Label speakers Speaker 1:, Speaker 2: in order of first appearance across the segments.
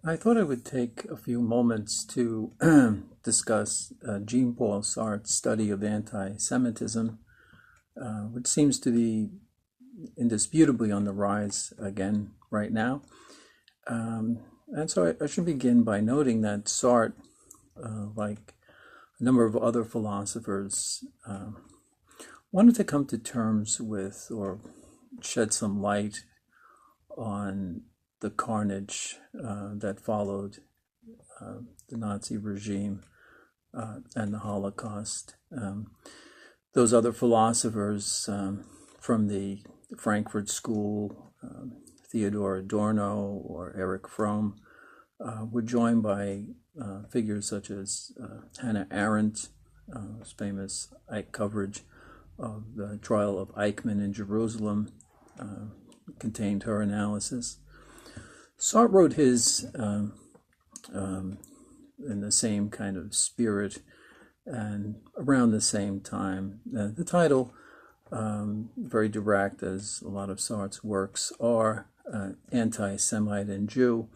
Speaker 1: I thought I would take a few moments to discuss Jean-Paul Sartre's study of anti-Semitism, which seems to be indisputably on the rise again right now. And so I should begin by noting that Sartre, like a number of other philosophers, wanted to come to terms with or shed some light on the carnage that followed the Nazi regime and the Holocaust. Those other philosophers from the Frankfurt School, Theodor Adorno or Erich Fromm, were joined by figures such as Hannah Arendt, whose famous coverage of the trial of Eichmann in Jerusalem contained her analysis. Sartre wrote his in the same kind of spirit and around the same time. The title, very direct, as a lot of Sartre's works are, Anti-Semite and Jew,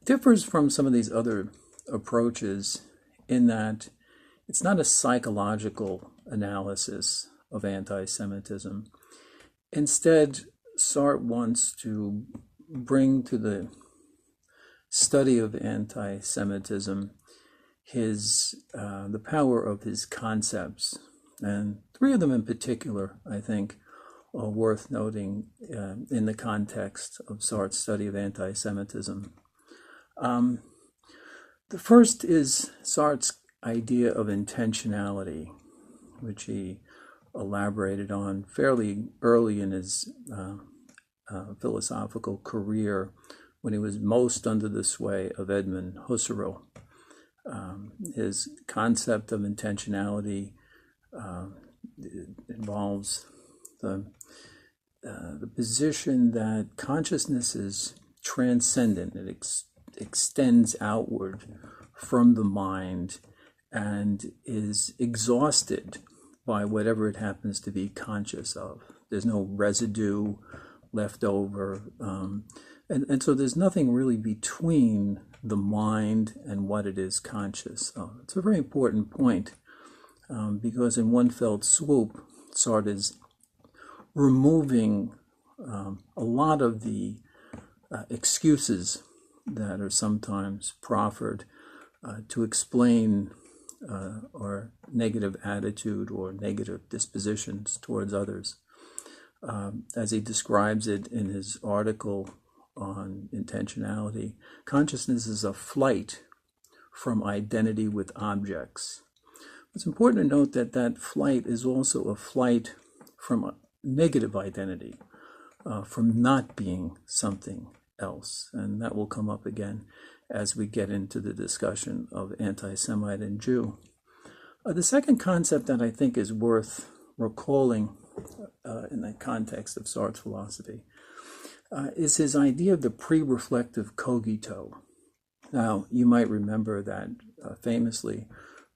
Speaker 1: differs from some of these other approaches in that it's not a psychological analysis of anti-Semitism. Instead, Sartre wants to bring to the study of anti-Semitism the power of his concepts, and three of them in particular, I think, are worth noting in the context of Sartre's study of anti-Semitism. The first is Sartre's idea of intentionality, which he elaborated on fairly early in his philosophical career, when he was most under the sway of Edmund Husserl. His concept of intentionality involves the position that consciousness is transcendent. It extends outward from the mind and is exhausted by whatever it happens to be conscious of. There's no residue left over. And so there's nothing really between the mind and what it is conscious of. It's a very important point because in one fell swoop, Sartre is removing a lot of the excuses that are sometimes proffered to explain our negative attitude or negative dispositions towards others. As he describes it in his article on intentionality, consciousness is a flight from identity with objects. It's important to note that that flight is also a flight from a negative identity, from not being something else. And that will come up again as we get into the discussion of anti-Semite and Jew. The second concept that I think is worth recalling in the context of Sartre's philosophy is his idea of the pre-reflective cogito. Now, you might remember that famously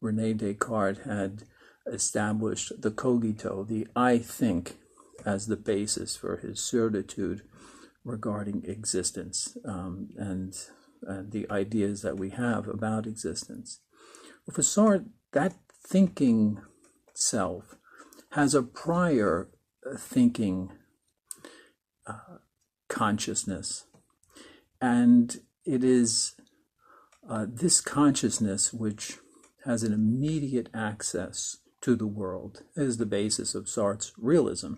Speaker 1: René Descartes had established the cogito, the I think, as the basis for his certitude regarding existence and the ideas that we have about existence. For Sartre, that thinking self has a prior thinking consciousness, and it is this consciousness which has an immediate access to the world. It is the basis of Sartre's realism.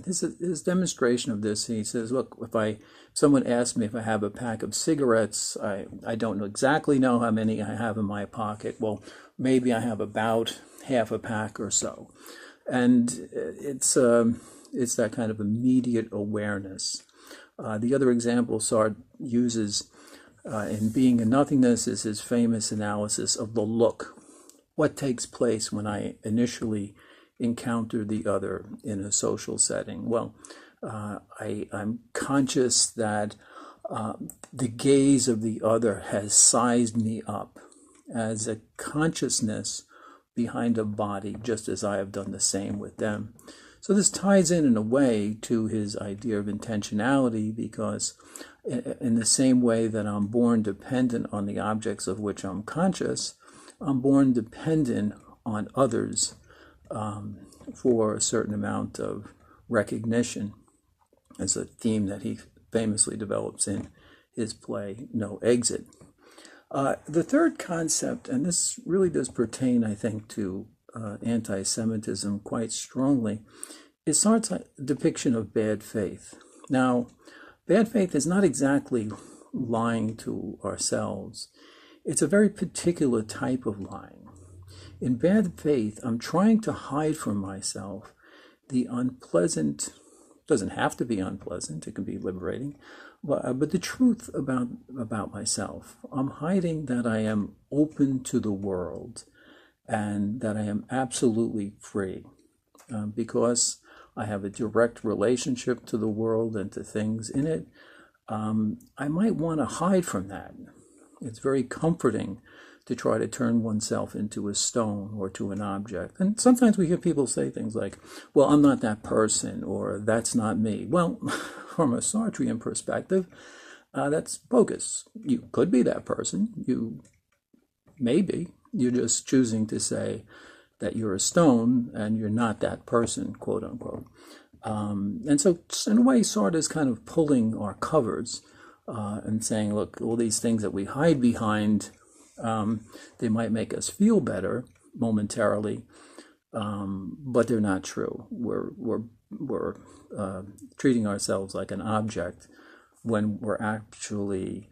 Speaker 1: His demonstration of this, he says, look, if someone asks me if I have a pack of cigarettes, I don't exactly know how many I have in my pocket. Well, maybe I have about half a pack or so. And it's that kind of immediate awareness. The other example Sartre uses in Being and Nothingness is his famous analysis of the look. What takes place when I initially encounter the other in a social setting? Well, I'm conscious that the gaze of the other has sized me up as a consciousness behind a body, just as I have done the same with them. So this ties in a way to his idea of intentionality, because In the same way that I'm born dependent on the objects of which I'm conscious, I'm born dependent on others for a certain amount of recognition, as a theme that he famously develops in his play No Exit. The third concept, and this really does pertain, I think, to anti-Semitism quite strongly, is Sartre's depiction of bad faith. Now, bad faith is not exactly lying to ourselves. It's a very particular type of lying. In bad faith, I'm trying to hide from myself the unpleasant, doesn't have to be unpleasant, it can be liberating, but the truth about myself. I'm hiding that I am open to the world and that I am absolutely free because I have a direct relationship to the world and to things in it. I might want to hide from that. It's very comforting to try to turn oneself into a stone or to an object. And sometimes we hear people say things like, well, I'm not that person, or that's not me. Well, from a Sartrean perspective, that's bogus. You could be that person. You may be. You're just choosing to say that you're a stone and you're not that person, quote unquote. And so in a way, Sartre is kind of pulling our covers and saying, look, all these things that we hide behind, they might make us feel better momentarily, but they're not true. We're treating ourselves like an object when we're actually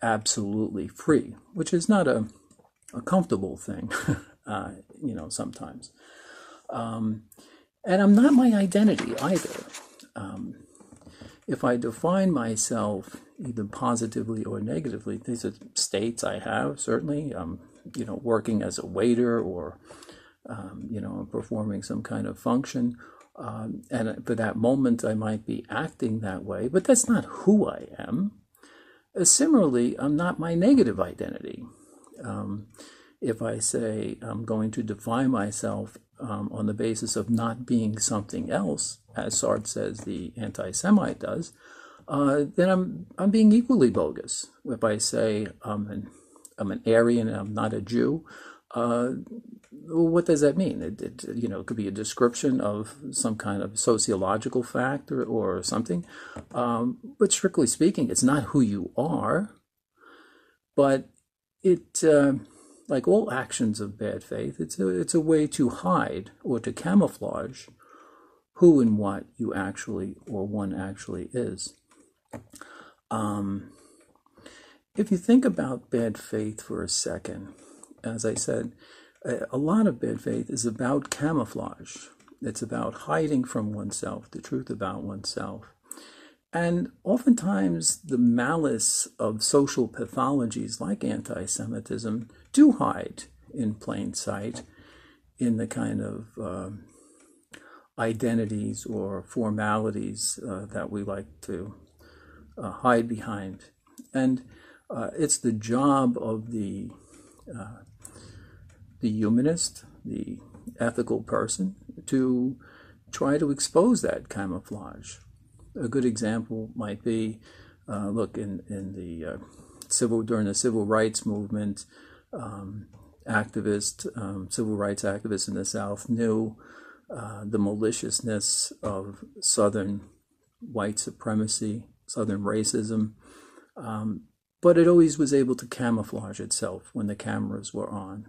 Speaker 1: absolutely free, which is not a comfortable thing, sometimes. And I'm not my identity either. If I define myself either positively or negatively, these are states I have, certainly. Working as a waiter or, performing some kind of function. And for that moment, I might be acting that way, but that's not who I am. Similarly, I'm not my negative identity. If I say I'm going to define myself on the basis of not being something else, as Sartre says the Anti-Semite does, then I'm being equally bogus. If I say I'm an Aryan and I'm not a Jew, what does that mean? It could be a description of some kind of sociological fact or something. But strictly speaking, it's not who you are. But it, like all actions of bad faith, it's a way to hide or to camouflage who and what you actually or one actually is. If you think about bad faith for a second, as I said, a lot of bad faith is about camouflage. It's about hiding from oneself, the truth about oneself. And oftentimes the malice of social pathologies like anti-Semitism do hide in plain sight in the kind of identities or formalities that we like to hide behind. And it's the job of the humanist, the ethical person, to try to expose that camouflage. A good example might be, during the civil rights movement, civil rights activists in the South knew the maliciousness of Southern white supremacy, Southern racism, but it always was able to camouflage itself when the cameras were on.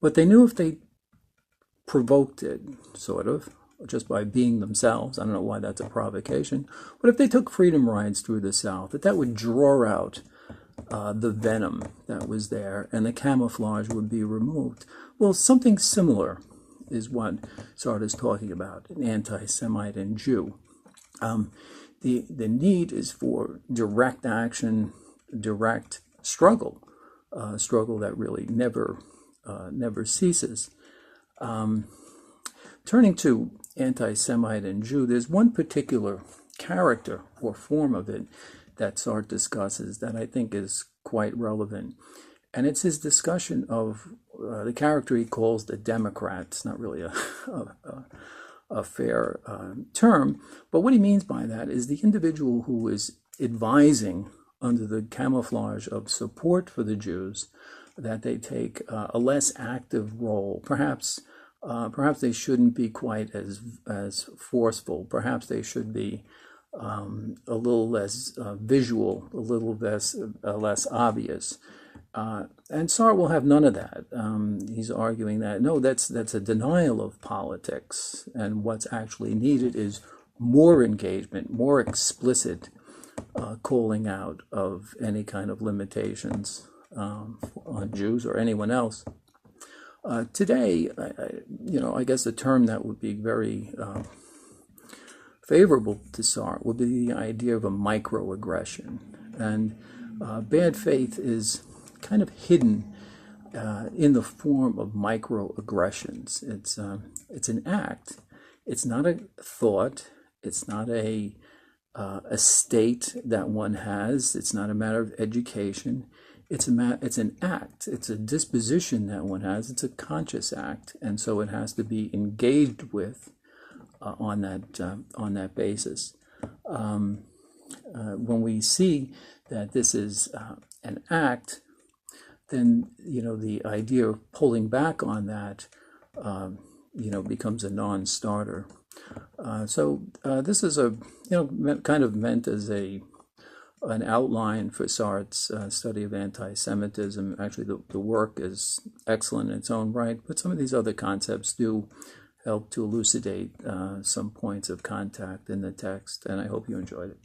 Speaker 1: But they knew if they provoked it, sort of, just by being themselves, I don't know why that's a provocation, but if they took freedom rides through the South, that would draw out the venom that was there and the camouflage would be removed. Well, something similar is what Sartre is talking about, an anti-Semite and Jew. The need is for direct action, direct struggle, struggle that really never ceases. Turning to anti-Semite and Jew, there's one particular character or form of it that Sartre discusses that I think is quite relevant. And it's his discussion of the character he calls the Democrat. It's not really a fair term, but what he means by that is the individual who is advising under the camouflage of support for the Jews that they take a less active role. Perhaps they shouldn't be quite as forceful. Perhaps they should be a little less visual, a little less obvious. And Sartre will have none of that. He's arguing that no, that's a denial of politics, and what's actually needed is more engagement, more explicit calling out of any kind of limitations on Jews or anyone else. Today, I guess the term that would be very favorable to Sartre would be the idea of a microaggression. And bad faith is kind of hidden in the form of microaggressions. It's an act. It's not a thought. It's not a state that one has. It's not a matter of education. It's an act. It's a disposition that one has. It's a conscious act, and so it has to be engaged with on that basis. When we see that this is an act, then the idea of pulling back on that becomes a non-starter. So this is kind of meant as an outline for Sartre's study of anti-Semitism. Actually, the work is excellent in its own right, but some of these other concepts do help to elucidate some points of contact in the text, and I hope you enjoyed it.